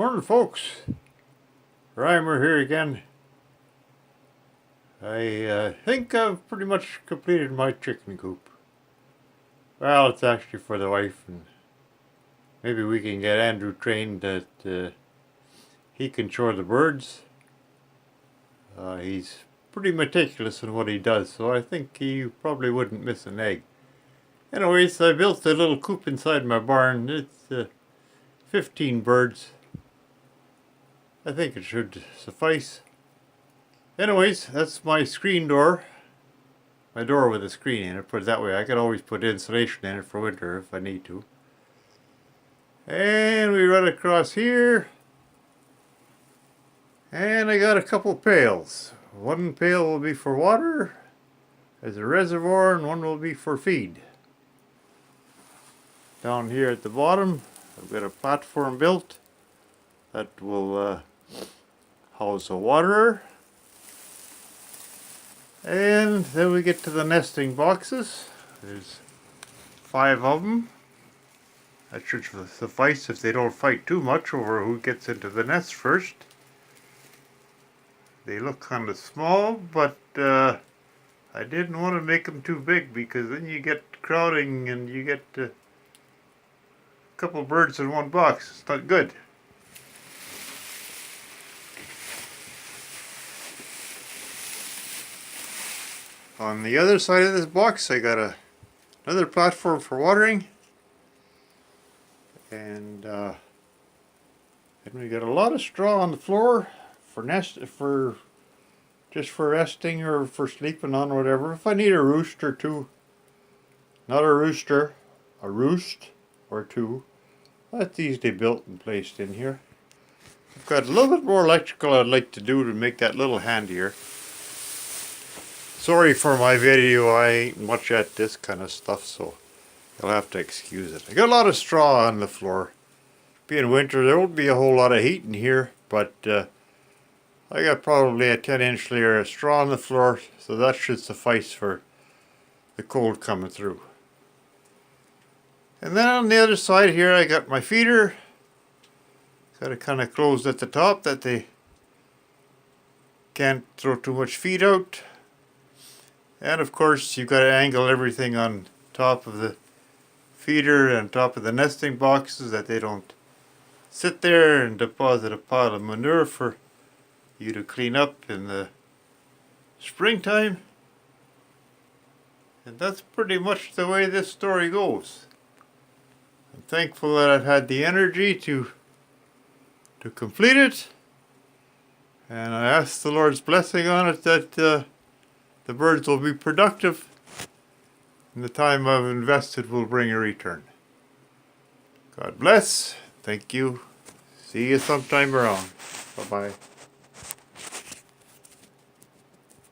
Morning, folks. Reimer here again. I think I've pretty much completed my chicken coop. Well, it's actually for the wife, and maybe we can get Andrew trained that he can chore the birds. He's pretty meticulous in what he does, so I think he probably wouldn't miss an egg. Anyways, I built a little coop inside my barn. It's 15 birds. I think it should suffice. Anyways, that's my screen door. My door with a screen in it, put it that way. I could always put insulation in it for winter if I need to. And we run across here. And I got a couple pails. One pail will be for water as a reservoir, and one will be for feed. Down here at the bottom, I've got a platform built that will house a waterer. And then we get to the nesting boxes. There's 5 of them. That should suffice if they don't fight too much over who gets into the nest first. They look kind of small, but I didn't want to make them too big, because then you get crowding and you get a couple birds in one box. It's not good. On the other side of this box, I got another platform for watering, and then we got a lot of straw on the floor for just for resting or for sleeping on, or whatever. If I need a roost or two, not a rooster, a roost or two, that's easily built and placed in here. I've got a little bit more electrical I'd like to do to make that little handier. Sorry for my video, I ain't much at this kind of stuff, so you'll have to excuse it. I got a lot of straw on the floor. Being winter, there won't be a whole lot of heat in here, but I got probably a 10-inch layer of straw on the floor, so that should suffice for the cold coming through. And then on the other side here, I got my feeder. Got it kind of closed at the top that they can't throw too much feed out. And of course, you've got to angle everything on top of the feeder and top of the nesting boxes, that they don't sit there and deposit a pile of manure for you to clean up in the springtime. And that's pretty much the way this story goes. I'm thankful that I've had the energy to complete it, and I ask the Lord's blessing on it that the birds will be productive, and the time I've invested will bring a return. God bless. Thank you. See you sometime around. Bye-bye.